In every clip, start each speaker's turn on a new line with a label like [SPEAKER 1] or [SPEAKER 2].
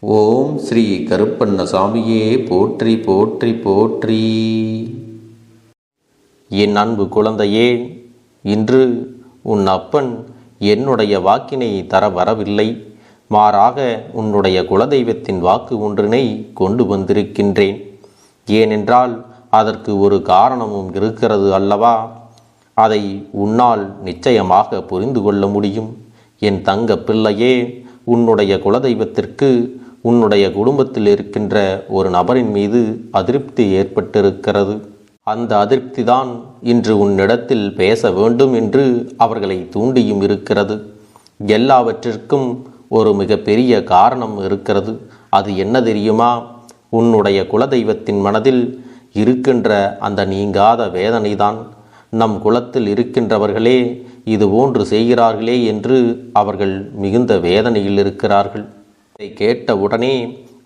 [SPEAKER 1] ஓம் ஸ்ரீ கருப்பண்ணசாமியே போற்றி போற்றி போற்றி. என் அன்பு குழந்தையே, இன்று உன் அப்பன் என்னுடைய வாக்கினை தர வரவில்லை. மாறாக உன்னுடைய குலதெய்வத்தின் வாக்கு ஒன்றினை கொண்டு வந்திருக்கின்றேன். ஏனென்றால் அதற்கு ஒரு காரணமும் இருக்கிறது அல்லவா? அதை உன்னால் நிச்சயமாக புரிந்து கொள்ள முடியும். என் தங்க பிள்ளையே, உன்னுடைய குலதெய்வத்திற்கு உன்னுடைய குடும்பத்தில் இருக்கின்ற ஒரு நபரின் மீது அதிருப்தி ஏற்பட்டிருக்கிறது. அந்த அதிருப்தி தான் இன்று உன்னிடத்தில் பேச வேண்டும் என்று அவர்களை தூண்டியும் இருக்கிறது. எல்லாவற்றிற்கும் ஒரு மிகப்பெரிய காரணம் இருக்கிறது. அது என்ன தெரியுமா? உன்னுடைய குலதெய்வத்தின் மனதில் இருக்கின்ற அந்த நீங்காத வேதனைதான். நம் குலத்தில் இருக்கின்றவர்களே இதுபோன்று செய்கிறார்களே என்று அவர்கள் மிகுந்த வேதனையில் இருக்கிறார்கள். இதை கேட்டவுடனே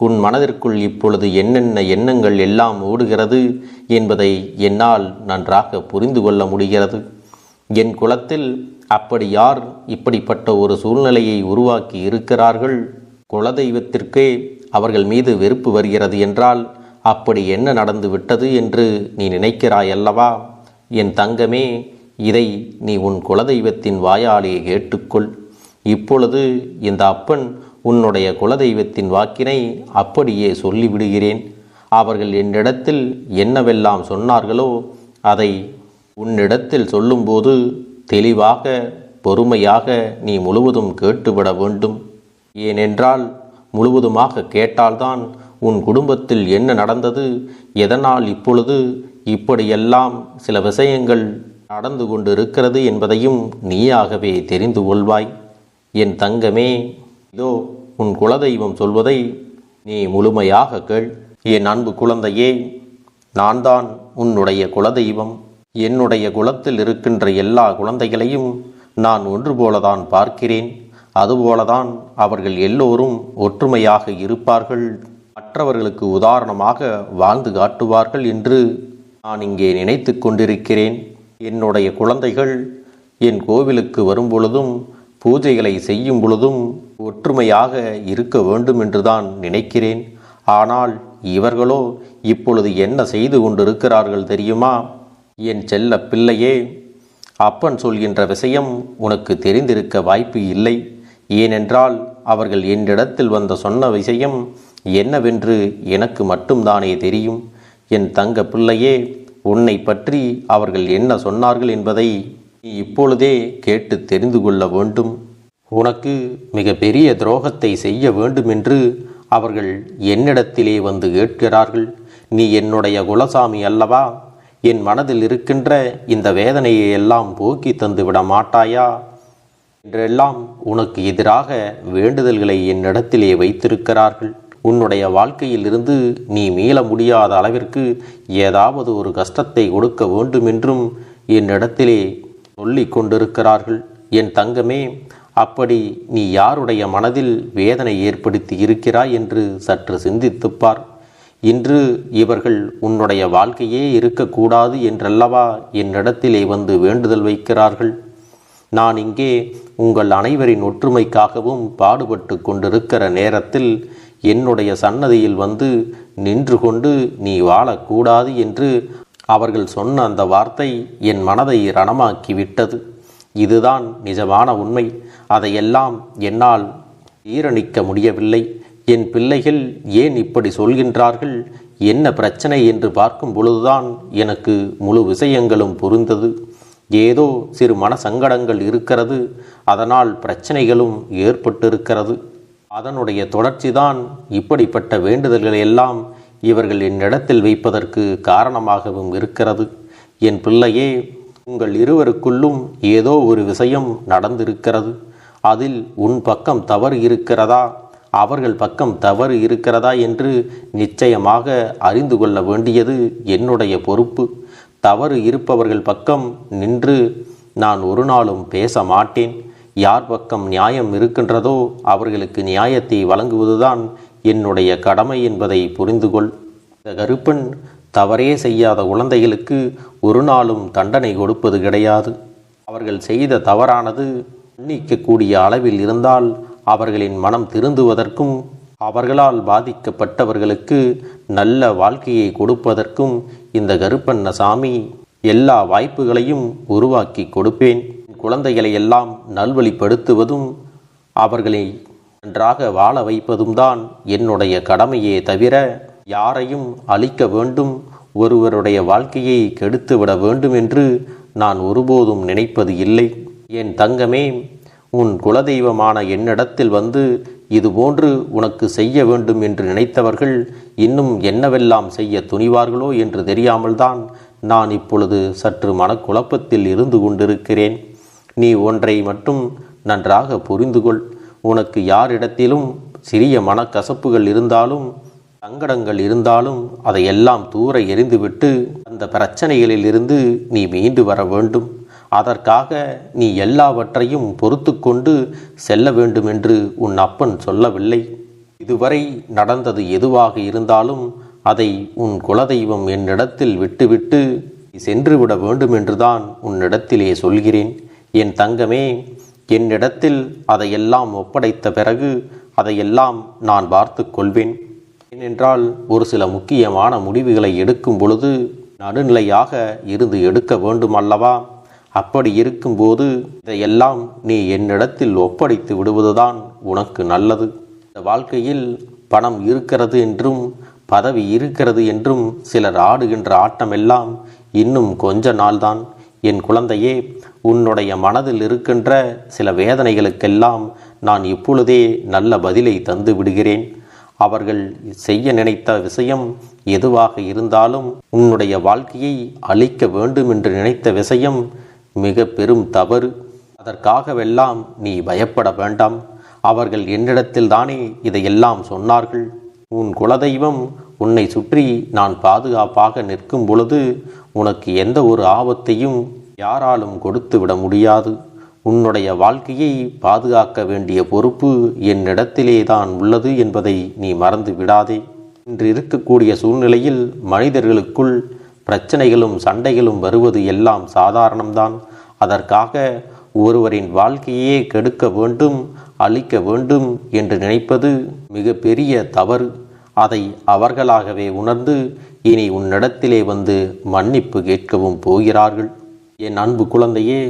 [SPEAKER 1] உன் மனதிற்குள் இப்பொழுது என்னென்ன எண்ணங்கள் எல்லாம் ஓடுகிறது என்பதை என்னால் நன்றாக புரிந்து கொள்ள முடிகிறது. என் குலத்தில் அப்படி யார் இப்படிப்பட்ட ஒரு சூழ்நிலையை உருவாக்கி இருக்கிறார்கள்? குலதெய்வத்திற்கே அவர்கள் மீது வெறுப்பு வருகிறது என்றால் அப்படி என்ன நடந்து விட்டது என்று நீ நினைக்கிறாய் அல்லவா? என் தங்கமே, இதை நீ உன் குலதெய்வத்தின் வாயாலே கேட்டுக்கொள். இப்பொழுது இந்த அப்பன் உன்னுடைய குலதெய்வத்தின் வாக்கினை அப்படியே சொல்லிவிடுகிறேன். அவர்கள் என்னிடத்தில் என்னவெல்லாம் சொன்னார்களோ அதை உன்னிடத்தில் சொல்லும்போது தெளிவாக பொறுமையாக நீ முழுவதும் கேட்டுவிட வேண்டும். ஏனென்றால் முழுவதுமாக கேட்டால்தான் உன் குடும்பத்தில் என்ன நடந்தது, எதனால் இப்பொழுது இப்படியெல்லாம் சில விஷயங்கள் நடந்து கொண்டு இருக்கிறது என்பதையும் நீயாகவே தெரிந்து கொள்வாய். என் தங்கமே, இதோ உன் குலதெய்வம் சொல்வதை நீ முழுமையாக கேள். என் அன்பு குழந்தையே, நான் தான் உன்னுடைய குலதெய்வம். என்னுடைய குலத்தில் இருக்கின்ற எல்லா குழந்தைகளையும் நான் ஒன்று போலதான் பார்க்கிறேன். அதுபோலதான் அவர்கள் எல்லோரும் ஒற்றுமையாக இருப்பார்கள், மற்றவர்களுக்கு உதாரணமாக வாழ்ந்து காட்டுவார்கள் என்று நான் இங்கே நினைத்து கொண்டிருக்கிறேன். என்னுடைய குழந்தைகள் என் கோவிலுக்கு வரும் பொழுதும் பூஜைகளை செய்யும் பொழுதும் ஒற்றுமையாக இருக்க வேண்டும் என்றுதான் நினைக்கிறேன். ஆனால் இவர்களோ இப்பொழுது என்ன செய்து கொண்டிருக்கிறார்கள் தெரியுமா? என் செல்ல பிள்ளையே, அப்பன் சொல்கின்ற விஷயம் உனக்கு தெரிந்திருக்க வாய்ப்பு இல்லை. ஏனென்றால் அவர்கள் என்னிடத்தில் வந்த சொன்ன விஷயம் என்னவென்று எனக்கு மட்டும்தானே தெரியும். என் தங்க பிள்ளையே, உன்னை பற்றி அவர்கள் என்ன சொன்னார்கள் என்பதை நீ இப்பொழுதே கேட்டு தெரிந்து கொள்ள வேண்டும். உனக்கு மிக பெரிய துரோகத்தை செய்ய வேண்டும் என்று அவர்கள் என்னிடத்திலே வந்து கேட்கிறார்கள். நீ என்னுடைய குலசாமி அல்லவா? என் மனதில் இருக்கின்ற இந்த வேதனையை எல்லாம் போக்கி தந்து விட மாட்டாயா என்றெல்லாம் உனக்கு எதிராக வேண்டுதல்களை என்னிடத்திலே வைத்திருக்கிறார்கள். உன்னுடைய வாழ்க்கையில் இருந்து நீ மீள முடியாத அளவிற்கு ஏதாவது ஒரு கஷ்டத்தை கொடுக்க வேண்டும் என்றும் என்னிடத்திலே சொல்லி கொண்டிருக்கிறார்கள். என் தங்கமே, அப்படி நீ யாருடைய மனதில் வேதனை ஏற்படுத்தி இருக்கிறாய் என்று சற்று சிந்தித்துப்பார். இன்று இவர்கள் உன்னுடைய வாழ்க்கையே இருக்கக்கூடாது என்றல்லவா என்னிடத்திலே வந்து வேண்டுதல் வைக்கிறார்கள். நான் இங்கே உங்கள் அனைவரின் ஒற்றுமைக்காகவும் பாடுபட்டு கொண்டிருக்கிற நேரத்தில் என்னுடைய சன்னதியில் வந்து நின்று கொண்டு நீ வாழக்கூடாது என்று அவர்கள் சொன்ன அந்த வார்த்தை என் மனதை ரணமாக்கி விட்டது. இதுதான் நிஜமான உண்மை. அதையெல்லாம் என்னால் ஜீரணிக்க முடியவில்லை. என் பிள்ளைகள் ஏன் இப்படி சொல்கின்றார்கள், என்ன பிரச்சனை என்று பார்க்கும் பொழுதுதான் எனக்கு முழு விஷயங்களும் புரிந்தது. ஏதோ சிறு மன சங்கடங்கள் இருக்கிறது, அதனால் பிரச்சனைகளும் ஏற்பட்டிருக்கிறது. அதனுடைய தொடர்ச்சிதான் இப்படிப்பட்ட வேண்டுதல்களை எல்லாம் இவர்கள் என்னிடத்தில் வைப்பதற்கு காரணமாகவும் இருக்கிறது. என் பிள்ளையே, உங்கள் இருவருக்குள்ளும் ஏதோ ஒரு விஷயம் நடந்திருக்கிறது. அதில் உன் பக்கம் தவறு இருக்கிறதா, அவர்கள் பக்கம் தவறு இருக்கிறதா என்று நிச்சயமாக அறிந்து கொள்ள வேண்டியது என்னுடைய பொறுப்பு. தவறு இருப்பவர்கள் பக்கம் நின்று நான் ஒரு நாளும் பேச மாட்டேன். யார் பக்கம் நியாயம் இருக்கின்றதோ அவர்களுக்கு நியாயத்தை வழங்குவதுதான் என்னுடைய கடமை என்பதை புரிந்துகொள். இந்த கருப்பன் தவறே செய்யாத குழந்தைகளுக்கு ஒரு நாளும் தண்டனை கொடுப்பது கிடையாது. அவர்கள் செய்த தவறானது மன்னிக்கக்கூடிய அளவில் இருந்தால் அவர்களின் மனம் திருந்துவதற்கும் அவர்களால் பாதிக்கப்பட்டவர்களுக்கு நல்ல வாழ்க்கையை கொடுப்பதற்கும் இந்த கருப்பண்ணசாமி எல்லா வாய்ப்புகளையும் உருவாக்கி கொடுப்பேன். குழந்தைகளை எல்லாம் நல்வழிப்படுத்துவதும் அவர்களை நன்றாக வாழ வைப்பதும் தான் என்னுடைய கடமையே தவிர யாரையும் அழிக்க வேண்டும், ஒருவருடைய வாழ்க்கையை கெடுத்துவிட வேண்டும் என்று நான் ஒருபோதும் நினைப்பது இல்லை. என் தங்கமே, உன் குலதெய்வமான என்னிடத்தில் வந்து இதுபோன்று உனக்கு செய்ய வேண்டும் என்று நினைத்தவர்கள் இன்னும் என்னவெல்லாம் செய்ய துணிவார்களோ என்று தெரியாமல்தான் நான் இப்பொழுது சற்று மனக்குழப்பத்தில் இருந்து கொண்டிருக்கிறேன். நீ ஒன்றை மட்டும் நன்றாக புரிந்து கொள். உனக்கு யாரிடத்திலும் சிறிய மனக்கசப்புகள் இருந்தாலும் சங்கடங்கள் இருந்தாலும் அதையெல்லாம் தூர எறிந்துவிட்டு அந்த பிரச்சனைகளில் இருந்து நீ மீண்டு வர வேண்டும். அதற்காக நீ எல்லாவற்றையும் பொறுத்து கொண்டு செல்ல வேண்டும் என்று உன் அப்பன் சொல்லவில்லை. இதுவரை நடந்தது எதுவாக இருந்தாலும் அதை உன் குலதெய்வம் என்னிடத்தில் விட்டுவிட்டு சென்றுவிட வேண்டும் என்றுதான் உன்னிடத்திலே சொல்கிறேன். என் தங்கமே, என்னிடத்தில் அதையெல்லாம் ஒப்படைத்த பிறகு அதையெல்லாம் நான் பார்த்து கொள்வேன். ஏனென்றால் ஒரு சில முக்கியமான முடிவுகளை எடுக்கும் பொழுது நடுநிலையாக இருந்து எடுக்க வேண்டும் அல்லவா? அப்படி இருக்கும்போது இதையெல்லாம் நீ என்னிடத்தில் ஒப்படைத்து விடுவதுதான் உனக்கு நல்லது. இந்த வாழ்க்கையில் பணம் இருக்கிறது என்றும் பதவி இருக்கிறது என்றும் சிலர் ஆடுகின்ற ஆட்டமெல்லாம் இன்னும் கொஞ்ச நாள்தான். என் குழந்தையே, உன்னுடைய மனதில் இருக்கின்ற சில வேதனைகளுக்கெல்லாம் நான் இப்பொழுதே நல்ல பதிலை தந்து விடுகிறேன். அவர்கள் செய்ய நினைத்த விஷயம் எதுவாக இருந்தாலும் உன்னுடைய வாழ்க்கையை அழிக்க வேண்டும் என்று நினைத்த விஷயம் மிக பெரும் தவறு. அதற்காகவெல்லாம் நீ பயப்பட வேண்டாம். அவர்கள் என்னிடத்தில் தானே இதையெல்லாம் சொன்னார்கள். உன் குலதெய்வம் உன்னை சுற்றி நான் பாதுகாப்பாக நிற்கும் பொழுது உனக்கு எந்த ஒரு ஆபத்தையும் யாராலும் கொடுத்து விட முடியாது. உன்னுடைய வாழ்க்கையை பாதுகாக்க வேண்டிய பொறுப்பு என்னிடத்திலே தான் உள்ளது என்பதை நீ மறந்து விடாதே. இன்று இருக்கக்கூடிய சூழ்நிலையில் மனிதர்களுக்குள் பிரச்சனைகளும் சண்டைகளும் வருவது எல்லாம் சாதாரணம்தான். அதற்காக ஒருவரின் வாழ்க்கையே கெடுக்க வேண்டும், அழிக்க வேண்டும் என்று நினைப்பது மிக பெரிய தவறு. அதை அவர்களாகவே உணர்ந்து இனி உன்னிடத்திலே வந்து மன்னிப்பு கேட்கவும் போகிறார்கள். என் அன்பு குழந்தையே,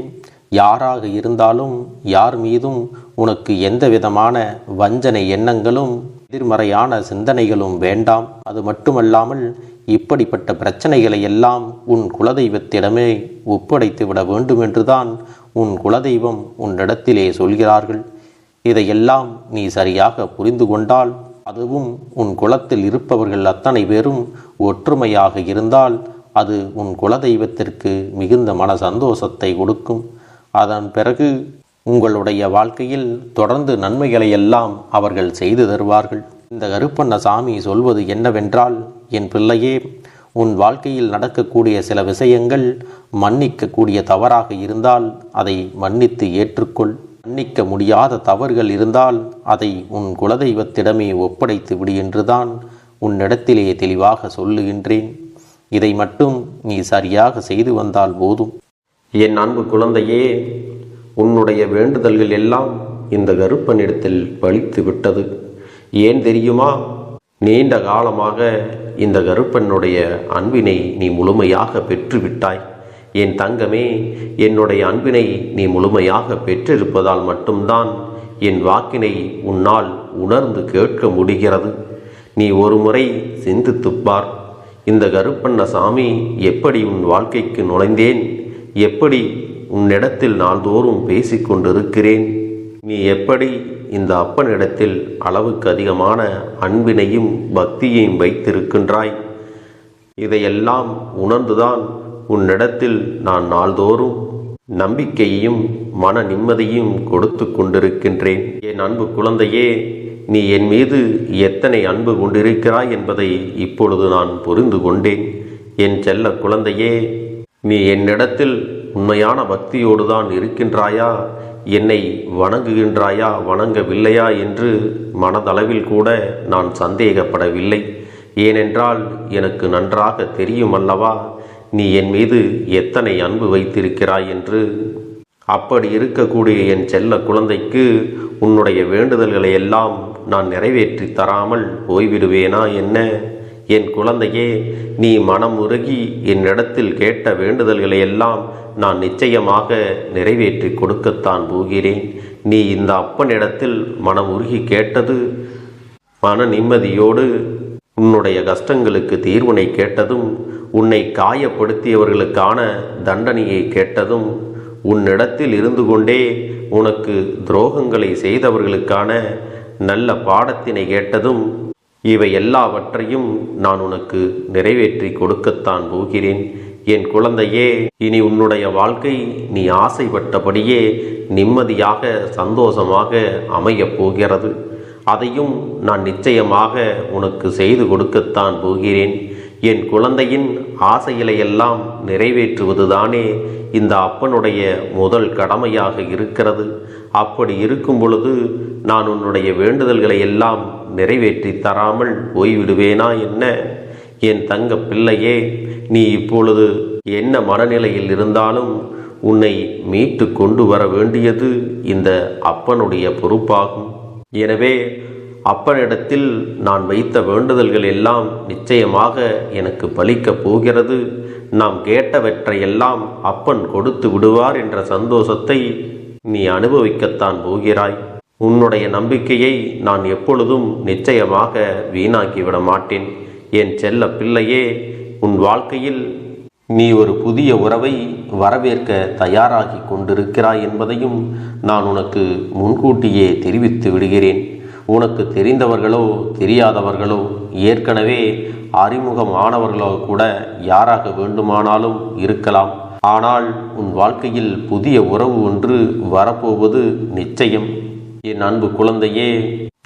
[SPEAKER 1] யாராக இருந்தாலும் யார் மீதும் உனக்கு எந்த விதமான வஞ்சனை எண்ணங்களும் எதிர்மறையான சிந்தனைகளும் வேண்டாம். அது மட்டுமல்லாமல் இப்படிப்பட்ட பிரச்சனைகளை எல்லாம் உன் குலதெய்வத்திடமே ஒப்படைத்து விட வேண்டும் என்றுதான் உன் குலதெய்வம் உன்னிடத்திலே சொல்கிறார்கள். இதையெல்லாம் நீ சரியாக புரிந்து கொண்டால், அதுவும் உன் குலத்தில் இருப்பவர்கள் அத்தனை பேரும் ஒற்றுமையாக இருந்தால் அது உன் குலதெய்வத்திற்கு மிகுந்த மன சந்தோஷத்தை கொடுக்கும். அதன் பிறகு உங்களுடைய வாழ்க்கையில் தொடர்ந்து நன்மைகளை எல்லாம் அவர்கள் செய்து தருவார்கள். இந்த கருப்பண்ணசாமி சொல்வது என்னவென்றால், என் பிள்ளையே, உன் வாழ்க்கையில் நடக்கக்கூடிய சில விஷயங்கள் மன்னிக்கக்கூடிய தவறாக இருந்தால் அதை மன்னித்து ஏற்றுக்கொள். மன்னிக்க முடியாத தவறுகள் இருந்தால் அதை உன் குலதெய்வத்திடமே ஒப்படைத்து விடு என்றுதான் உன்னிடத்திலே தெளிவாக சொல்லுகின்றேன். இதை மட்டும் நீ சரியாக செய்து வந்தால் போதும். என் அன்பு குழந்தையே, உன்னுடைய வேண்டுதல்கள் எல்லாம் இந்த கருப்பனிடத்தில் பலித்து விட்டது. ஏன் தெரியுமா? நீண்ட காலமாக இந்த கருப்பனுடைய அன்பினை நீ முழுமையாக பெற்றுவிட்டாய். என் தங்கமே, என்னுடைய அன்பினை நீ முழுமையாக பெற்றிருப்பதால் மட்டும்தான் என் வாக்கினை உன்னால் உணர்ந்து கேட்க முடிகிறது. நீ ஒரு முறை சிந்தித்துப்பார். இந்த கருப்பண்ணசாமி எப்படி உன் வாழ்க்கைக்கு நுழைந்தேன், எப்படி உன்னிடத்தில் நாள்தோறும் பேசிக்கொண்டிருக்கிறேன், நீ எப்படி இந்த அப்பனிடத்தில் அளவுக்கு அதிகமான அன்பினையும் பக்தியையும் வைத்திருக்கின்றாய், இதையெல்லாம் உணர்ந்துதான் உன்னிடத்தில் நான் நாள்தோறும் நம்பிக்கையையும் மன நிம்மதியும் கொடுத்து கொண்டிருக்கின்றேன். என் அன்பு குழந்தையே, நீ என் மீது எத்தனை அன்பு கொண்டிருக்கிறாய் என்பதை இப்பொழுது நான் புரிந்து கொண்டேன். என் செல்ல குழந்தையே, நீ என்னிடத்தில் உண்மையான பக்தியோடு தான் இருக்கின்றாயா, என்னை வணங்குகின்றாயா வணங்கவில்லையா என்று மனதளவில் கூட நான் சந்தேகப்படவில்லை. ஏனென்றால் எனக்கு நன்றாக தெரியும் அல்லவா நீ என் மீது எத்தனை அன்பு வைத்திருக்கிறாய் என்று. அப்படி இருக்கக்கூடிய என் செல்ல குழந்தைக்கு உன்னுடைய வேண்டுதல்களை எல்லாம் நான் நிறைவேற்றி தராமல் போய்விடுவேனா என்ன? என் குழந்தையே, நீ மனம் உருகி என்னிடத்தில் கேட்ட வேண்டுதல்களை எல்லாம் நான் நிச்சயமாக நிறைவேற்றி கொடுக்கத்தான் போகிறேன். நீ இந்த அப்பனிடத்தில் மனம் உருகி கேட்டது மன நிம்மதியோடு உன்னுடைய கஷ்டங்களுக்கு தீர்வினை கேட்டதும், உன்னை காயப்படுத்தியவர்களுக்கான தண்டனையை கேட்டதும், உன்னிடத்தில் இருந்து கொண்டே உனக்கு துரோகங்களை செய்தவர்களுக்கான நல்ல பாடத்தினை கேட்டதும், இவை எல்லாவற்றையும் நான் உனக்கு நிறைவேற்றி கொடுக்கத்தான் போகிறேன். என் குழந்தையே, இனி உன்னுடைய வாழ்க்கை நீ ஆசைப்பட்டபடியே நிம்மதியாக சந்தோஷமாக அமையப் போகிறது. அதையும் நான் நிச்சயமாக உனக்கு செய்து கொடுக்கத்தான் போகிறேன். என் குழந்தையின் ஆசைகளை எல்லாம் நிறைவேற்றுவதுதானே இந்த அப்பனுடைய முதல் கடமையாக இருக்கிறது. அப்படி இருக்கும் பொழுது நான் உன்னுடைய வேண்டுதல்களை எல்லாம் நிறைவேற்றி தராமல் போய்விடுவேனா என்ன? என் தங்க பிள்ளையே, நீ இப்பொழுது என்ன மனநிலையில் இருந்தாலும் உன்னை மீட்டு கொண்டு வர வேண்டியது இந்த அப்பனுடைய பொறுப்பாகும். எனவே அப்பனிடத்தில் நான் வைத்த வேண்டுதல்கள் எல்லாம் நிச்சயமாக எனக்கு பலிக்கப் போகிறது. நாம் கேட்டவற்றையெல்லாம் அப்பன் கொடுத்து விடுவார் என்ற சந்தோஷத்தை நீ அனுபவிக்கத்தான் போகிறாய். உன்னுடைய நம்பிக்கையை நான் எப்பொழுதும் நிச்சயமாக வீணாக்கிவிட மாட்டேன். என் செல்ல பிள்ளையே, உன் வாழ்க்கையில் நீ ஒரு புதிய உறவை வரவேற்க தயாராகி கொண்டிருக்கிறாய் என்பதையும் நான் உனக்கு முன்கூட்டியே தெரிவித்து விடுகிறேன். உனக்கு தெரிந்தவர்களோ தெரியாதவர்களோ, ஏற்கனவே அறிமுகமானவர்களோ கூட யாராக வேண்டுமானாலும் இருக்கலாம். ஆனால் உன் வாழ்க்கையில் புதிய உறவு ஒன்று வரப்போவது நிச்சயம். என் அன்பு குழந்தையே,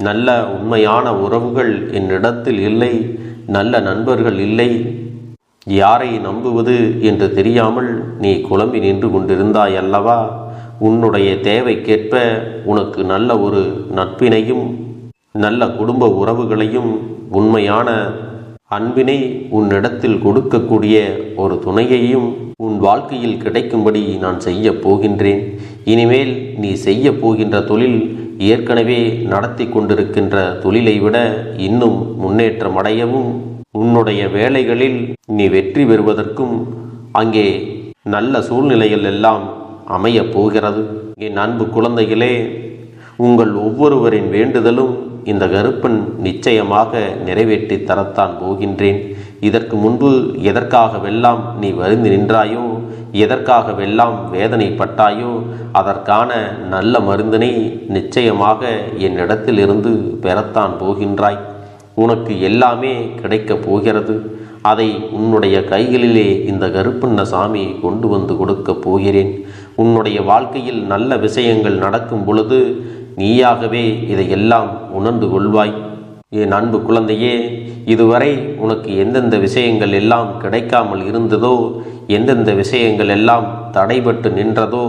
[SPEAKER 1] நல்ல உண்மையான உறவுகள் என்னிடத்தில் இல்லை, நல்ல நண்பர்கள் இல்லை. யாரை நம்புவது என்று தெரியாமல் நீ குழம்பி நின்று கொண்டிருந்தாய் அல்லவா? உன்னுடைய தேவைக்கேற்ப உனக்கு நல்ல ஒரு நட்பினையும் நல்ல குடும்ப உறவுகளையும் உண்மையான அன்பினை உன்னிடத்தில் கொடுக்கக்கூடிய ஒரு துணையையும் உன் வாழ்க்கையில் கிடைக்கும்படி நான் செய்ய போகின்றேன். இனிமேல் நீ செய்ய போகின்ற தொழில் ஏற்கனவே நடத்தி கொண்டிருக்கின்ற தொழிலை விட இன்னும் முன்னேற்றம் அடையவும், உன்னுடைய வேலைகளில் நீ வெற்றி பெறுவதற்கும் அங்கே நல்ல சூழ்நிலைகள் எல்லாம் அமையப் போகிறது. என் அன்பு குழந்தைகளே, உங்கள் ஒவ்வொருவரின் வேண்டுதலும் இந்த கருப்பன் நிச்சயமாக நிறைவேற்றி தரத்தான் போகின்றேன். இதற்கு முன்பு எதற்காகவெல்லாம் நீ வருந்தி நின்றாயோ, எதற்காகவெல்லாம் வேதனைப்பட்டாயோ, அதற்கான நல்ல மருந்தினை நிச்சயமாக என்னிடத்திலிருந்து பெறத்தான் போகின்றாய். உனக்கு எல்லாமே கிடைக்கப் போகிறது. அதை உன்னுடைய கைகளிலே இந்த கருப்பண்ணசாமி கொண்டு வந்து கொடுக்கப் போகிறேன். உன்னுடைய வாழ்க்கையில் நல்ல விஷயங்கள் நடக்கும் பொழுது நீயாகவே இதையெல்லாம் உணர்ந்து கொள்வாய். என் அன்பு குழந்தையே, இதுவரை உனக்கு எந்தெந்த விஷயங்கள் எல்லாம் கிடைக்காமல் இருந்ததோ, எந்தெந்த விஷயங்கள் எல்லாம் தடைபட்டு நின்றதோ,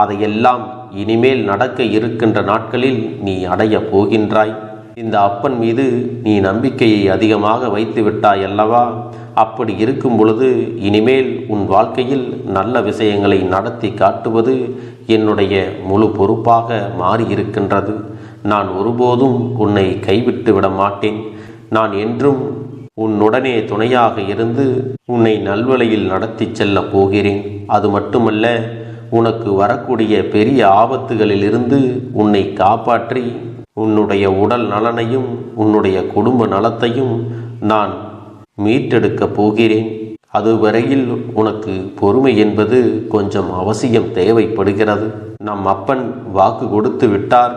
[SPEAKER 1] அதையெல்லாம் இனிமேல் நடக்க இருக்கின்ற நாட்களில் நீ அடையப் போகின்றாய். இந்த அப்பன் மீது நீ நம்பிக்கையை அதிகமாக வைத்து விட்டாய் அல்லவா? அப்படி இருக்கும் பொழுது இனிமேல் உன் வாழ்க்கையில் நல்ல விஷயங்களை நடத்தி காட்டுவது என்னுடைய முழு பொறுப்பாக மாறியிருக்கின்றது. நான் ஒருபோதும் உன்னை கைவிட்டு விட மாட்டேன். நான் என்றும் உன்னுடனே துணையாக இருந்து உன்னை நல்வழியில் நடத்தி செல்ல போகிறேன். அது மட்டுமல்ல, உனக்கு வரக்கூடிய பெரிய ஆபத்துகளிலிருந்து உன்னை காப்பாற்றி உன்னுடைய உடல் நலனையும் உன்னுடைய குடும்ப நலத்தையும் நான் மீட்டெடுக்கப் போகிறேன். அதுவரையில் உனக்கு பொறுமை என்பது கொஞ்சம் அவசியம் தேவைப்படுகிறது. நம் அப்பன் வாக்கு கொடுத்து விட்டார்.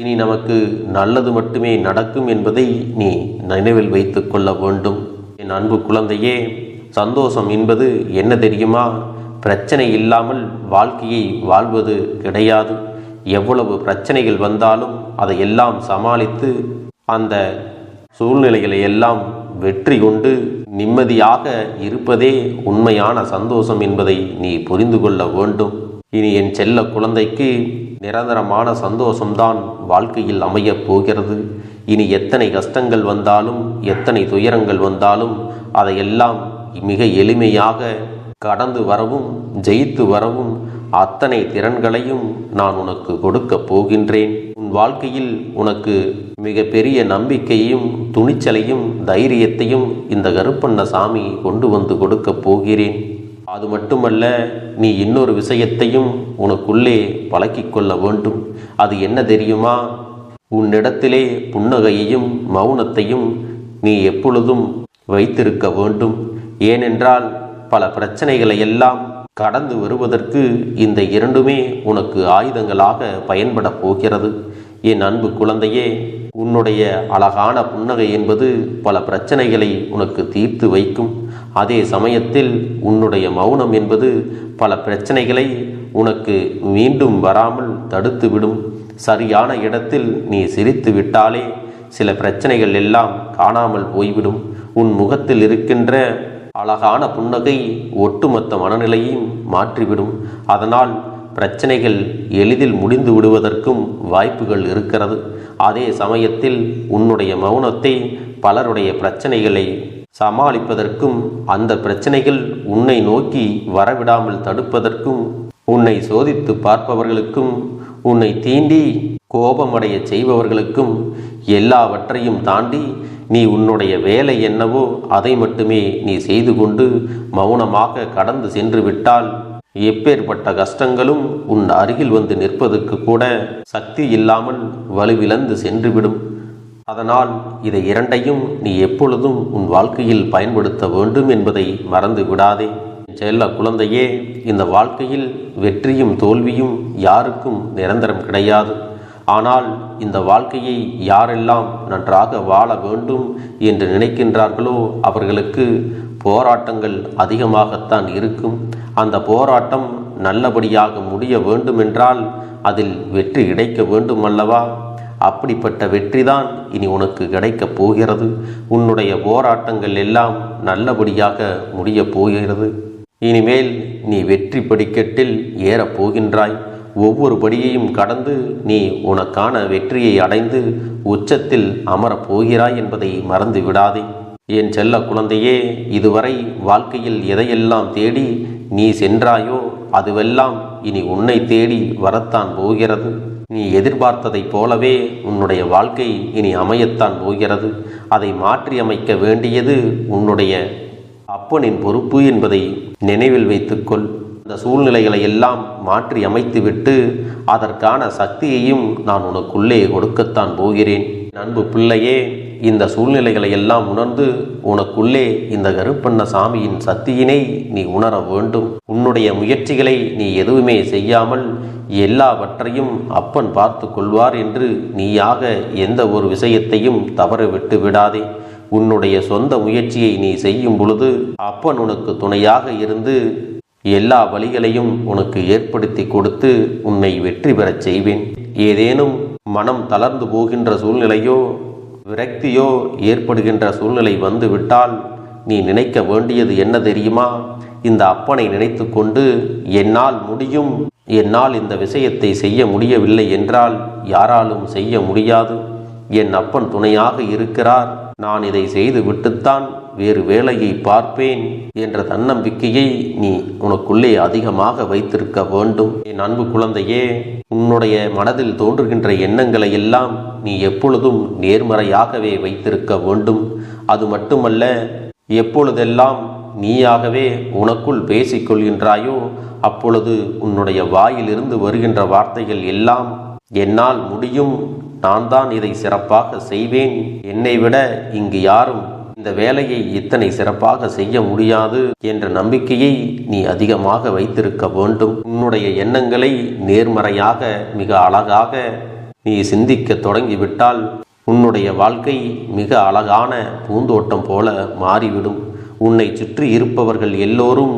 [SPEAKER 1] இனி நமக்கு நல்லது மட்டுமே நடக்கும் என்பதை நீ நினைவில் வைத்து கொள்ள வேண்டும். என் அன்பு குழந்தையே, சந்தோஷம் என்பது என்ன தெரியுமா? பிரச்சனை இல்லாமல் வாழ்க்கையை வாழ்வது கிடையாது. எவ்வளவு பிரச்சனைகள் வந்தாலும் அதையெல்லாம் சமாளித்து அந்த சூழ்நிலைகளை எல்லாம் வெற்றி கொண்டு நிம்மதியாக இருப்பதே உண்மையான சந்தோஷம் என்பதை நீ புரிந்து கொள்ள வேண்டும். இனி என் செல்ல குழந்தைக்கு நிரந்தரமான சந்தோஷம்தான் வாழ்க்கையில் அமையப் போகிறது. இனி எத்தனை கஷ்டங்கள் வந்தாலும், எத்தனை துயரங்கள் வந்தாலும் அதையெல்லாம் மிக எளிமையாக கடந்து வரவும் ஜெயித்து வரவும் அத்தனை திறன்களையும் நான் உனக்கு கொடுக்கப் போகின்றேன். உன் வாழ்க்கையில் உனக்கு மிக பெரிய நம்பிக்கையையும் துணிச்சலையும் தைரியத்தையும் இந்த கருப்பண்ணசாமி கொண்டு வந்து கொடுக்க போகிறேன். அது மட்டுமல்ல, நீ இன்னொரு விஷயத்தையும் உனக்குள்ளே பழக்கிக்கொள்ள வேண்டும். அது என்ன தெரியுமா? உன்னிடத்திலே புன்னகையையும் மௌனத்தையும் நீ எப்பொழுதும் வைத்திருக்க வேண்டும். ஏனென்றால் பல பிரச்சனைகளை எல்லாம் கடந்து வருவதற்கு இந்த இரண்டுமே உனக்கு ஆயுதங்களாக பயன்பட போகிறது. என் அன்பு குழந்தையே, உன்னுடைய அழகான புன்னகை என்பது பல பிரச்சனைகளை உனக்கு தீர்த்து வைக்கும். அதே சமயத்தில் உன்னுடைய மௌனம் என்பது பல பிரச்சனைகளை உனக்கு மீண்டும் வராமல் தடுத்துவிடும். சரியான இடத்தில் நீ சிரித்து விட்டாலே சில பிரச்சனைகள் எல்லாம் காணாமல் போய்விடும். உன் முகத்தில் இருக்கின்ற அழகான புன்னகை ஒட்டுமொத்த மனநிலையையும் மாற்றிவிடும். அதனால் பிரச்சனைகள் எளிதில் முடிந்து விடுவதற்கும் வாய்ப்புகள் இருக்கிறது. அதே சமயத்தில் உன்னுடைய மௌனத்தை பலருடைய பிரச்சனைகளை சமாளிப்பதற்கும், அந்த பிரச்சனைகள் உன்னை நோக்கி வரவிடாமல் தடுப்பதற்கும், உன்னை சோதித்து பார்ப்பவர்களுக்கும், உன்னை தீண்டி கோபமடைய செய்பவர்களுக்கும் எல்லாவற்றையும் தாண்டி நீ உன்னுடைய வேலை என்னவோ அதை மட்டுமே நீ செய்து கொண்டு மௌனமாக கடந்து சென்று விட்டால் எப்பேற்பட்ட கஷ்டங்களும் உன் அருகில் வந்து நிற்பதற்கு கூட சக்தி இல்லாமல் வலுவிழந்து சென்றுவிடும். அதனால் இதை இரண்டையும் நீ எப்பொழுதும் உன் வாழ்க்கையில் பயன்படுத்த வேண்டும் என்பதை மறந்து விடாதே. செல்ல குழந்தையே, இந்த வாழ்க்கையில் வெற்றியும் தோல்வியும் யாருக்கும் நிரந்தரம் கிடையாது. ஆனால் இந்த வாழ்க்கையை யாரெல்லாம் நன்றாக வாழ வேண்டும் என்று நினைக்கின்றார்களோ அவர்களுக்கு போராட்டங்கள் அதிகமாகத்தான் இருக்கும். அந்த போராட்டம் நல்லபடியாக முடிய வேண்டுமென்றால் அதில் வெற்றி கிடைக்க வேண்டும் அல்லவா? அப்படிப்பட்ட வெற்றிதான் இனி உனக்கு கிடைக்கப் போகிறது. உன்னுடைய போராட்டங்கள் எல்லாம் நல்லபடியாக முடியப் போகிறது. இனிமேல் நீ வெற்றி படிக்கட்டில் ஏறப் போகின்றாய். ஒவ்வொரு படியையும் கடந்து நீ உனக்கான வெற்றியை அடைந்து உச்சத்தில் அமரப் போகிறாய் என்பதை மறந்து விடாதே. என் செல்ல குழந்தையே, இதுவரை வாழ்க்கையில் எதையெல்லாம் தேடி நீ சென்றாயோ அதுவெல்லாம் இனி உன்னை தேடி வரத்தான் போகிறது. நீ எதிர்பார்த்ததைப் போலவே உன்னுடைய வாழ்க்கை இனி அமையத்தான் போகிறது. அதை மாற்றி அமைக்க வேண்டியது உன்னுடைய அப்பனின் பொறுப்பு என்பதை நினைவில் வைத்துக்கொள். இந்த சூழ்நிலைகளை எல்லாம் மாற்றி அமைத்துவிட்டு அதற்கான சக்தியையும் நான் உனக்குள்ளே கொடுக்கத்தான் போகிறேன். அன்பு பிள்ளையே, இந்த சூழ்நிலைகளை எல்லாம் உணர்ந்து உனக்குள்ளே இந்த கருப்பண்ணசாமியின் சக்தியினை நீ உணர வேண்டும். உன்னுடைய முயற்சிகளை நீ எதுவுமே செய்யாமல் எல்லாவற்றையும் அப்பன் பார்த்து கொள்வார் என்று நீயாக எந்த ஒரு விஷயத்தையும் தவற விட்டு விடாதே. உன்னுடைய சொந்த முயற்சியை நீ செய்யும் பொழுது அப்பன் உனக்கு துணையாக இருந்து எல்லா வழிகளையும் உனக்கு ஏற்படுத்தி கொடுத்து உன்னை வெற்றி பெறச் செய்வேன். ஏதேனும் மனம் தளர்ந்து போகின்ற சூழ்நிலையோ விரக்தியோ ஏற்படுகின்ற சூழ்நிலை வந்துவிட்டால் நீ நினைக்க வேண்டியது என்ன தெரியுமா? இந்த அப்பனை நினைத்து கொண்டு என்னால் முடியும், என்னால் இந்த விஷயத்தை செய்ய முடியவில்லை என்றால் யாராலும் செய்ய முடியாது. என் அப்பன் துணையாக இருக்கிறார், நான் இதை செய்து விட்டுத்தான் வேறு வேலையை பார்ப்பேன் என்ற தன்னம்பிக்கையை நீ உனக்குள்ளே அதிகமாக வைத்திருக்க வேண்டும். என் அன்பு குழந்தையே, உன்னுடைய மனதில் தோன்றுகின்ற எண்ணங்களை எல்லாம் நீ எப்பொழுதும் நேர்மறையாகவே வைத்திருக்க வேண்டும். அது மட்டுமல்ல, எப்பொழுதெல்லாம் நீயாகவே உனக்குள் பேசிக்கொள்கின்றாயோ அப்பொழுது உன்னுடைய வாயிலிருந்து வருகின்ற வார்த்தைகள் எல்லாம் என்னால் முடியும், நான் தான் இதை சிறப்பாக செய்வேன், என்னை விட இங்கு யாரும் இந்த வேலையை இத்தனை சிறப்பாக செய்ய முடியாது என்ற நம்பிக்கையை நீ அதிகமாக வைத்திருக்க வேண்டும். உன்னுடைய எண்ணங்களை நேர்மறையாக மிக அழகாக நீ சிந்திக்க தொடங்கிவிட்டால் உன்னுடைய வாழ்க்கை மிக அழகான பூந்தோட்டம் போல மாறிவிடும். உன்னை சுற்றி இருப்பவர்கள் எல்லோரும்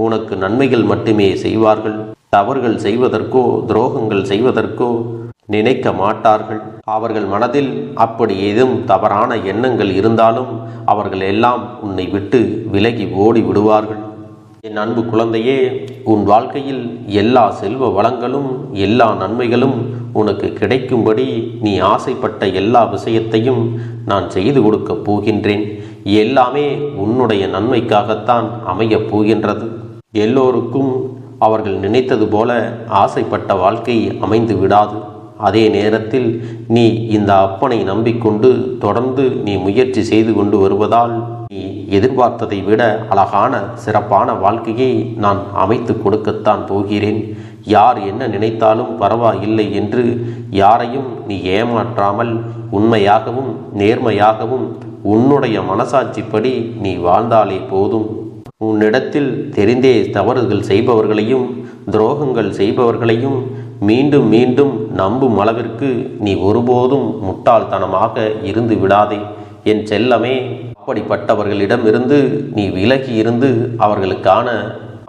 [SPEAKER 1] உனக்கு நன்மைகள் மட்டுமே செய்வார்கள். தவறுகள் செய்வதற்கோ துரோகங்கள் செய்வதற்கோ நினைக்க மாட்டார்கள். அவர்கள் மனதில் அப்படி ஏதும் தவறான எண்ணங்கள் இருந்தாலும் அவர்கள் எல்லாம் உன்னை விட்டு விலகி ஓடி விடுவார்கள். என் அன்பு குழந்தையே, உன் வாழ்க்கையில் எல்லா செல்வ வளங்களும் எல்லா நன்மைகளும் உனக்கு கிடைக்கும்படி நீ ஆசைப்பட்ட எல்லா விஷயத்தையும் நான் செய்து கொடுக்கப் போகின்றேன். எல்லாமே உன்னுடைய நன்மைக்காகத்தான் அமையப் போகின்றது. எல்லோருக்கும் அவர்கள் நினைத்தது போல ஆசைப்பட்ட வாழ்க்கை அமைந்து விடாது. அதே நேரத்தில் நீ இந்த அப்பனை நம்பிக்கொண்டு தொடர்ந்து நீ முயற்சி செய்து கொண்டு வருவதால் நீ எதிர்பார்த்ததை விட அழகான சிறப்பான வாழ்க்கையை நான் அமைத்து கொடுக்கத்தான் போகிறேன். யார் என்ன நினைத்தாலும் பரவாயில்லை என்று யாரையும் நீ ஏமாற்றாமல் உண்மையாகவும் நேர்மையாகவும் உன்னுடைய மனசாட்சிப்படி நீ வாழ்ந்தாலே போதும். உன்னிடத்தில் தெரிந்தே தவறுகள் செய்பவர்களையும் துரோகங்கள் செய்பவர்களையும் மீண்டும் மீண்டும் நம்பும் அளவிற்கு நீ ஒருபோதும் முட்டாள்தனமாக இருந்து விடாதே என் செல்லமே. அப்படிப்பட்டவர்களிடமிருந்து நீ விலகி இருந்து அவர்களுக்கான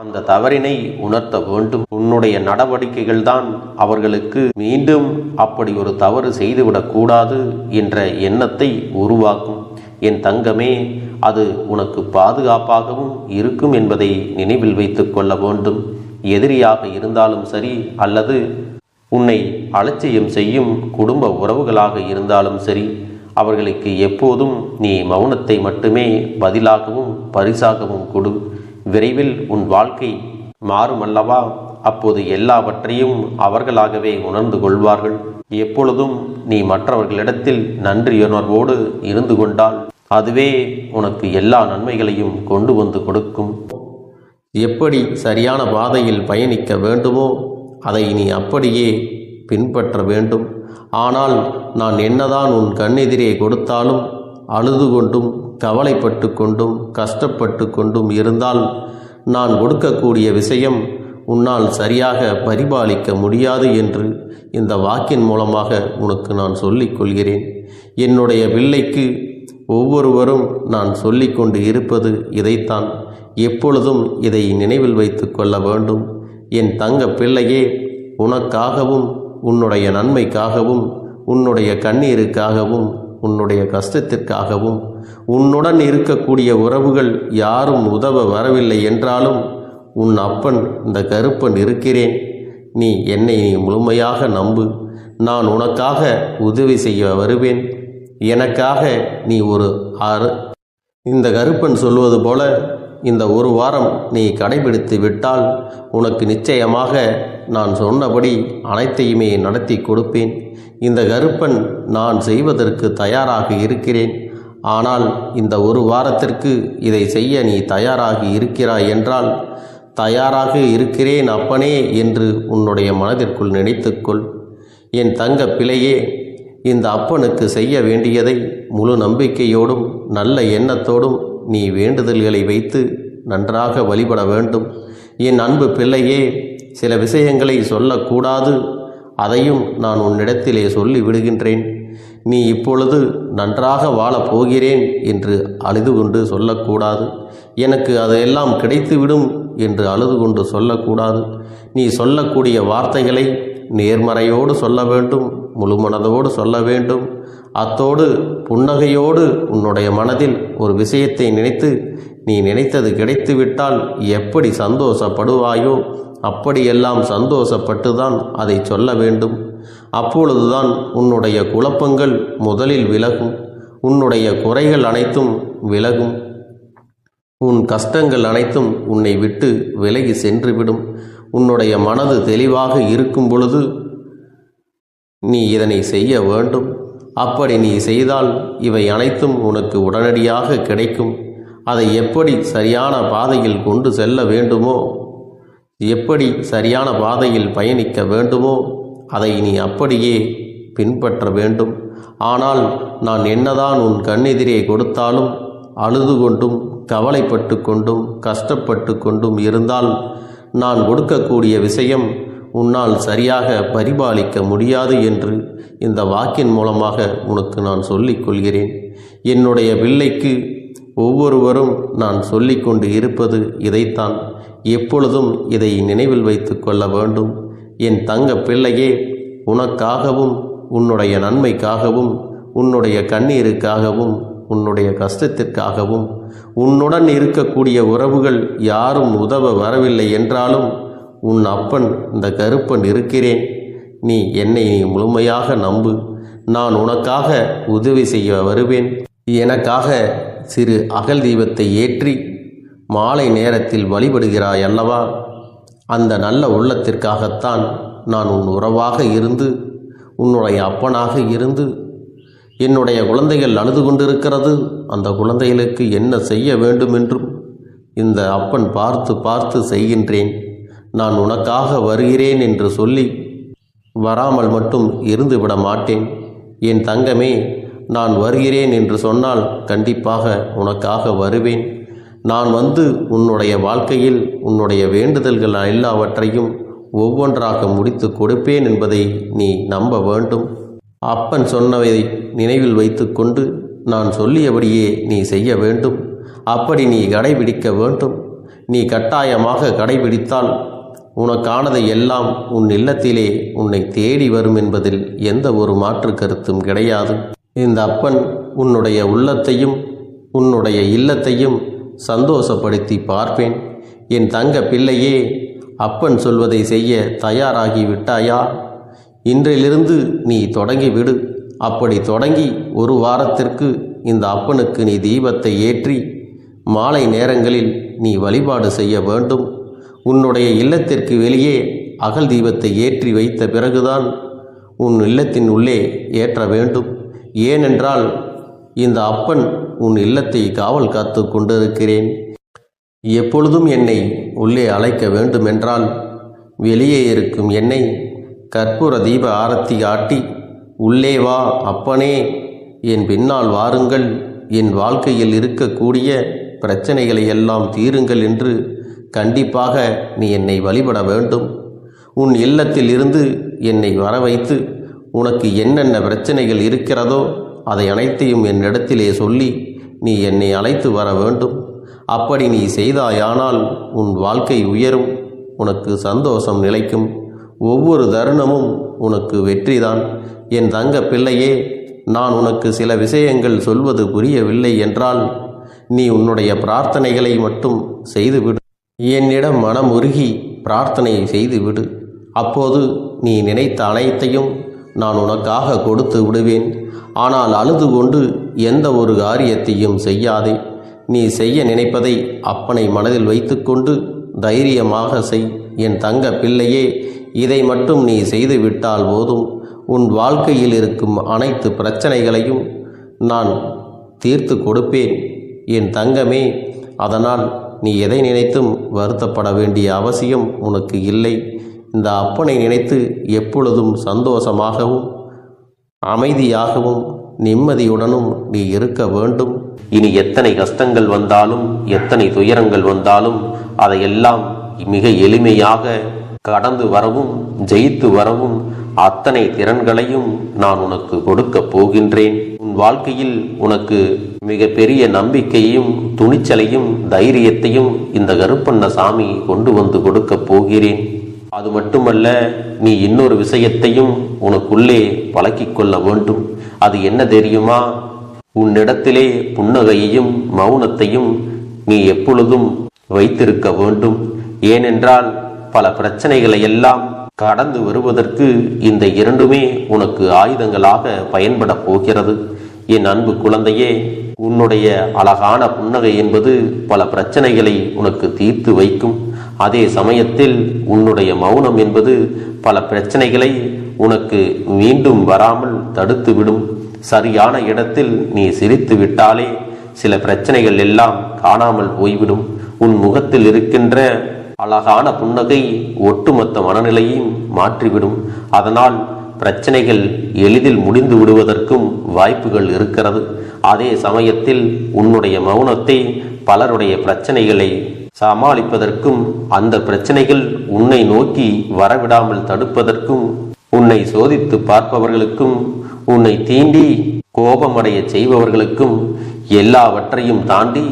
[SPEAKER 1] அந்த தவறினை உணர்த்த வேண்டும். உன்னுடைய நடவடிக்கைகள் தான் அவர்களுக்கு மீண்டும் அப்படி ஒரு தவறு செய்துவிடக்கூடாது என்ற எண்ணத்தை உருவாக்கும். என் தங்கமே, அது உனக்கு பாதுகாப்பாகவும் இருக்கும் என்பதை நினைவில் வைத்து கொள்ள வேண்டும். எதிரியாக இருந்தாலும் சரி அல்லது உன்னை அலட்சியம் செய்யும் குடும்ப உறவுகளாக இருந்தாலும் சரி, அவர்களுக்கு எப்போதும் நீ மௌனத்தை மட்டுமே பதிலாகவும் பரிசாகவும் கொடு. விரைவில் உன் வாழ்க்கை மாறுமல்லவா? அப்போது எல்லாவற்றையும் அவர்களாகவே உணர்ந்து கொள்வார்கள். எப்பொழுதும் நீ மற்றவர்களிடத்தில் நன்றியுணர்வோடு இருந்து கொண்டால் அதுவே உனக்கு எல்லா நன்மைகளையும் கொண்டு வந்து கொடுக்கும். எப்படி சரியான பாதையில் பயணிக்க வேண்டுமோ அதை நீ அப்படியே பின்பற்ற வேண்டும். ஆனால் நான் என்னதான் உன் கண்ணெதிரே கொடுத்தாலும் அழுது கொண்டும் கவலைப்பட்டு கொண்டும் கஷ்டப்பட்டு கொண்டும் இருந்தால் நான் கொடுக்கக்கூடிய விஷயம் உன்னால் சரியாக பரிபாலிக்க முடியாது என்று இந்த வாக்கின் மூலமாக உனக்கு நான் சொல்லிக் கொள்கிறேன். என்னுடைய பிள்ளைக்கு ஒவ்வொருவரும் நான் சொல்லிக்கொண்டு இருப்பது இதைத்தான். எப்பொழுதும் இதை நினைவில் வைத்து கொள்ள வேண்டும். என் தங்க பிள்ளையே, உனக்காகவும் உன்னுடைய நன்மைக்காகவும் உன்னுடைய கண்ணீருக்காகவும் உன்னுடைய கஷ்டத்திற்காகவும் உன்னுடன் இருக்கக்கூடிய உறவுகள் யாரும் உதவ வரவில்லை என்றாலும் உன் அப்பன் இந்த கருப்பன் இருக்கிறேன். நீ என்னை முழுமையாக நம்பு. நான் உனக்காக உதவி செய்ய வருவேன். எனக்காக நீ இந்த கருப்பன் சொல்வது போல இந்த ஒரு வாரம் நீ கடைபிடித்து விட்டால் உனக்கு நிச்சயமாக நான் சொன்னபடி அனைத்தையுமே நடத்தி கொடுப்பேன். இந்த கருப்பன் நான் செய்வதற்கு தயாராக இருக்கிறேன். ஆனால் இந்த ஒரு வாரத்திற்கு இதை செய்ய நீ தயாராகி இருக்கிறாய் என்றால், தயாராக இருக்கிறேன் அப்பனே என்று உன்னுடைய மனதிற்குள் நினைத்துக்கொள். என் தங்க பிள்ளையே, இந்த அப்பனுக்கு செய்ய வேண்டியதை முழு நம்பிக்கையோடும் நல்ல எண்ணத்தோடும் நீ வேண்டுதல்களை வைத்து நன்றாக வழிபட வேண்டும். என் அன்பு பிள்ளையே, சில விஷயங்களை சொல்லக்கூடாது, அதையும் நான் உன்னிடத்திலே சொல்லி விடுகின்றேன். நீ இப்பொழுது நன்றாக வாழப் போகிறேன் என்று அழுது கொண்டு சொல்லக்கூடாது. எனக்கு அதையெல்லாம் கிடைத்துவிடும் என்று அழுது கொண்டு சொல்லக்கூடாது. நீ சொல்லக்கூடிய வார்த்தைகளை நேர்மறையோடு சொல்ல வேண்டும், முழுமனதோடு சொல்ல வேண்டும். அத்தோடு புன்னகையோடு உன்னுடைய மனதில் ஒரு விஷயத்தை நினைத்து நீ நினைத்தது கிடைத்துவிட்டால் எப்படி சந்தோஷப்படுவாயோ அப்படியெல்லாம் சந்தோஷப்பட்டுதான் அதை சொல்ல வேண்டும். அப்பொழுதுதான் உன்னுடைய குழப்பங்கள் முதலில் விலகும். உன்னுடைய குறைகள் அனைத்தும் விலகும். உன் கஷ்டங்கள் அனைத்தும் உன்னை விட்டு விலகி சென்றுவிடும். உன்னுடைய மனது தெளிவாக இருக்கும் பொழுது நீ இதனை செய்ய வேண்டும். அப்படி நீ செய்தால் இவை அனைத்தும் உனக்கு உடனடியாக கிடைக்கும். அதை எப்படி சரியான பாதையில் கொண்டு செல்ல வேண்டுமோ, எப்படி சரியான பாதையில் பயணிக்க வேண்டுமோ அதை நீ அப்படியே பின்பற்ற வேண்டும். ஆனால் நான் என்னதான் உன் கண்ணெதிரே கொடுத்தாலும் அழுது கொண்டும் கவலைப்பட்டு கொண்டும் கஷ்டப்பட்டு கொண்டும் இருந்தால் நான் கொடுக்கக்கூடிய விஷயம் உன்னால் சரியாக பரிபாலிக்க முடியாது என்று இந்த வாக்கின் மூலமாக உனக்கு நான் சொல்லிக் கொள்கிறேன். என்னுடைய பிள்ளைக்கு ஒவ்வொருவரும் நான் சொல்லிக்கொண்டு இருப்பது இதைத்தான். எப்பொழுதும் இதை நினைவில் வைத்து கொள்ள வேண்டும். என் தங்க பிள்ளையே, உனக்காகவும் உன்னுடைய நன்மைக்காகவும் உன்னுடைய கண்ணீருக்காகவும் உன்னுடைய கஷ்டத்திற்காகவும் உன்னுடன் இருக்கக்கூடிய உறவுகள் யாரும் உதவ வரவில்லை என்றாலும் உன் அப்பன் இந்த கருப்பன் இருக்கிறேன். நீ என்னை முழுமையாக நம்பு. நான் உனக்காக உதவி செய்ய வருவேன். எனக்காக சிறு அகல் தீபத்தை ஏற்றி மாலை நேரத்தில் வழிபடுகிறாய் அல்லவா? அந்த நல்ல உள்ளத்திற்காகத்தான் நான் உன் உறவாக இருந்து உன்னுடைய அப்பனாக இருந்து என்னுடைய குழந்தைகள் அழுது கொண்டிருக்கிறது, அந்த குழந்தைகளுக்கு என்ன செய்ய வேண்டும் என்றும் இந்த அப்பன் பார்த்து பார்த்து செய்கின்றேன். நான் உனக்காக வருகிறேன் என்று சொல்லி வராமல் மட்டும் இருந்து விட மாட்டேன். என் தங்கமே, நான் வருகிறேன் என்று சொன்னால் கண்டிப்பாக உனக்காக வருவேன். நான் வந்து உன்னுடைய வாழ்க்கையில் உன்னுடைய வேண்டுதல்கள் எல்லாவற்றையும் ஒவ்வொன்றாக முடித்து கொடுப்பேன் என்பதை நீ நம்ப வேண்டும். அப்பன் சொன்னதை நினைவில் வைத்துக்கொண்டு நான் சொல்லியபடியே நீ செய்ய வேண்டும். அப்படி நீ கடைபிடிக்க வேண்டும். நீ கட்டாயமாக கடைபிடித்தால் உனக்கானதை எல்லாம் உன் இல்லத்திலே உன்னை தேடி வரும் என்பதில் எந்த ஒரு மாற்று கருத்தும் கிடையாது. இந்த அப்பன் உன்னுடைய உள்ளத்தையும் உன்னுடைய இல்லத்தையும் சந்தோஷப்படுத்தி பார்ப்பேன். என் தங்க பிள்ளையே, அப்பன் சொல்வதை செய்ய தயாராகி விட்டாயா? இன்றிலிருந்து நீ தொடங்கிவிடு. அப்படி தொடங்கி ஒரு வாரத்திற்கு இந்த அப்பனுக்கு நீ தீபத்தை ஏற்றி மாலை நேரங்களில் நீ வழிபாடு செய்ய வேண்டும். உன்னுடைய இல்லத்திற்கு வெளியே அகல் தீபத்தை ஏற்றி வைத்த பிறகுதான் உன் இல்லத்தின் உள்ளே ஏற்ற வேண்டும். ஏனென்றால் இந்த அப்பன் உன் இல்லத்தை காவல் காத்து கொண்டிருக்கிறேன். எப்பொழுதும் என்னை உள்ளே அழைக்க வேண்டுமென்றால் வெளியே இருக்கும் என்னை கற்பூர தீப ஆரத்தி காட்டி உள்ளே வா அப்பனே, என் பின்னால் வாருங்கள், என் வாழ்க்கையில் இருக்கக்கூடிய பிரச்சனைகளை எல்லாம் தீருங்கள் என்று கண்டிப்பாக நீ என்னை வழிபட வேண்டும். உன் இல்லத்தில் இருந்து என்னை வர வைத்து உனக்கு என்னென்ன பிரச்சனைகள் இருக்கிறதோ அதை அனைத்தையும் என்னிடத்திலே சொல்லி நீ என்னை அழைத்து வர வேண்டும். அப்படி நீ செய்தாயானால் உன் வாழ்க்கை உயரும், உனக்கு சந்தோஷம் நிலைக்கும், ஒவ்வொரு தருணமும் உனக்கு வெற்றிதான். என் தங்க பிள்ளையே, நான் உனக்கு சில விஷயங்கள் சொல்வது புரியவில்லை என்றால் நீ உன்னுடைய பிரார்த்தனைகளை மட்டும் செய்துவிடு. என்னிடம் மனமுருகி பிரார்த்தனை செய்துவிடு. அப்போது நீ நினைத்த அனைத்தையும் நான் உனக்காக கொடுத்து விடுவேன். ஆனால் அழுது கொண்டு எந்த ஒரு காரியத்தையும் செய்யாதே. நீ செய்ய நினைப்பதை அப்பனை மனதில் வைத்துக்கொண்டு தைரியமாக செய். என் தங்க பிள்ளையே, இதை மட்டும் நீ செய்துவிட்டால் போதும். உன் வாழ்க்கையில் இருக்கும் அனைத்து பிரச்சனைகளையும் நான் தீர்த்து கொடுப்பேன் என் தங்கமே. அதனால் நீ எதை நினைத்தும் வருத்தப்பட வேண்டிய அவசியம் உனக்கு இல்லை. இந்த அப்பனை நினைத்து எப்பொழுதும் சந்தோஷமாகவும் அமைதியாகவும் நிம்மதியுடனும் நீ இருக்க வேண்டும். இனி எத்தனை கஷ்டங்கள் வந்தாலும் எத்தனை துயரங்கள் வந்தாலும் அதையெல்லாம் மிக எளிமையாக கடந்து வரவும் ஜெயித்து வரவும் அத்தனை திறன்களையும் நான் உனக்கு கொடுக்க போகின்றேன். உன் வாழ்க்கையில் உனக்கு மிக பெரிய நம்பிக்கையும் துணிச்சலையும் தைரியத்தையும் இந்த கருப்பண்ண சாமி கொண்டு வந்து கொடுக்க போகிறேன். அது மட்டுமல்ல, நீ இன்னொரு விஷயத்தையும் உனக்குள்ளே பழக்கிக் கொள்ள வேண்டும். அது என்ன தெரியுமா? உன்னிடத்திலே புன்னகையையும் மௌனத்தையும் நீ எப்பொழுதும் வைத்திருக்க வேண்டும். ஏனென்றால் பல பிரச்சனைகளை எல்லாம் கடந்து வருவதற்கு இந்த இரண்டுமே உனக்கு ஆயுதங்களாக பயன்பட போகிறது. என் அன்பு குழந்தையே, உன்னுடைய அழகான புன்னகை என்பது பல பிரச்சனைகளை உனக்கு தீர்த்து வைக்கும். அதே சமயத்தில் உன்னுடைய மௌனம் என்பது பல பிரச்சனைகளை உனக்கு மீண்டும் வராமல் தடுத்துவிடும். சரியான இடத்தில் நீ சிரித்து விட்டாலே சில பிரச்சனைகள் எல்லாம் காணாமல் போய்விடும். உன் முகத்தில் இருக்கின்ற அழகான புன்னகை ஒட்டுமொத்த மனநிலையும் மாற்றிவிடும். அதனால் பிரச்சனைகள் எளிதில் முடிந்து விடுவதற்கும் வாய்ப்புகள் இருக்கிறது. அதே சமயத்தில் உன்னுடைய மௌனத்தை பலருடைய பிரச்சனைகளை சமாளிப்பதற்கும் அந்த பிரச்சனைகள் உன்னை நோக்கி வரவிடாமல் தடுப்பதற்கும் உன்னை சோதித்து பார்ப்பவர்களுக்கும் உன்னை தீண்டி கோபமடைய செய்பவர்களுக்கும் எல்லாவற்றையும் தாண்டி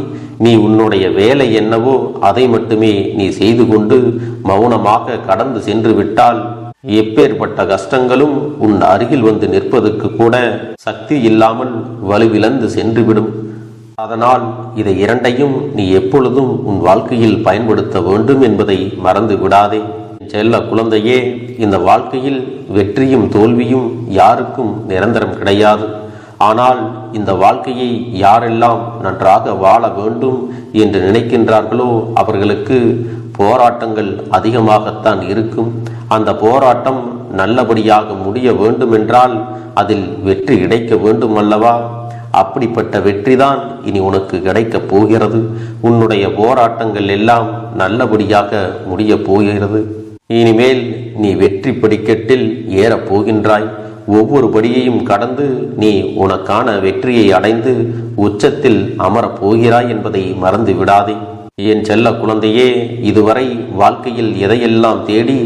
[SPEAKER 1] நீ உன்னுடைய வேலை என்னவோ அதை மட்டுமே நீ செய்து கொண்டு மௌனமாக கடந்து சென்று விட்டால் எப்பேற்பட்ட கஷ்டங்களும் உன் அருகில் வந்து நிற்பதற்கு கூட சக்தி இல்லாமல் வலுவிழந்து சென்றுவிடும். அதனால் இதை இரண்டையும் நீ எப்பொழுதும் உன் வாழ்க்கையில் பயன்படுத்த வேண்டும் என்பதை மறந்து விடாதே. செல்ல குழந்தையே, இந்த வாழ்க்கையில் வெற்றியும் தோல்வியும் யாருக்கும் நிரந்தரம் கிடையாது. ஆனால் இந்த வாழ்க்கையை யாரெல்லாம் நன்றாக வாழ வேண்டும் என்று நினைக்கின்றார்களோ அவர்களுக்கு போராட்டங்கள் அதிகமாகத்தான் இருக்கும். அந்த போராட்டம் நல்லபடியாக முடிய வேண்டுமென்றால் அதில் வெற்றி கிடைக்க வேண்டும் அல்லவா? அப்படிப்பட்ட வெற்றிதான் இனி உனக்கு கிடைக்கப் போகிறது. உன்னுடைய போராட்டங்கள் எல்லாம் நல்லபடியாக முடிய போகிறது. இனிமேல் நீ வெற்றி படிக்கட்டில் ஏறப் போகின்றாய். ஒவ்வொரு படியையும் கடந்து நீ உனக்கான வெற்றியை அடைந்து உச்சத்தில் அமரப் போகிறாய் என்பதை மறந்து விடாதே. என் செல்ல குழந்தையே, இதுவரை வாழ்க்கையில் எதையெல்லாம் தேடி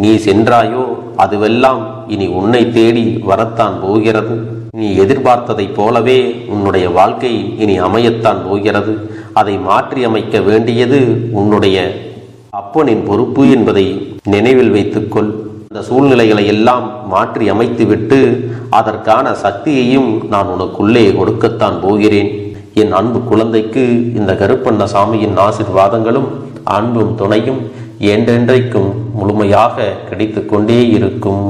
[SPEAKER 1] நீ சென்றாயோ அதுவெல்லாம் இனி உன்னை தேடி வரத்தான் போகிறது. நீ எதிர்பார்த்ததைப் போலவே உன்னுடைய வாழ்க்கை இனி அமையத்தான் போகிறது. அதை மாற்றி அமைக்க வேண்டியது உன்னுடைய அப்பனின் பொறுப்பு என்பதை நினைவில் வைத்துக்கொள். அந்த சூழ்நிலைகளை எல்லாம் மாற்றி அமைத்துவிட்டு அதற்கான சக்தியையும் நான் உனக்குள்ளே கொடுக்கத்தான் போகிறேன். என் அன்பு குழந்தைக்கு இந்த கருப்பண்ணசாமியின் ஆசீர்வாதங்களும் அன்பும் துணையும் என்றென்றைக்கும் முழுமையாக கிடைத்து கொண்டே இருக்கும்.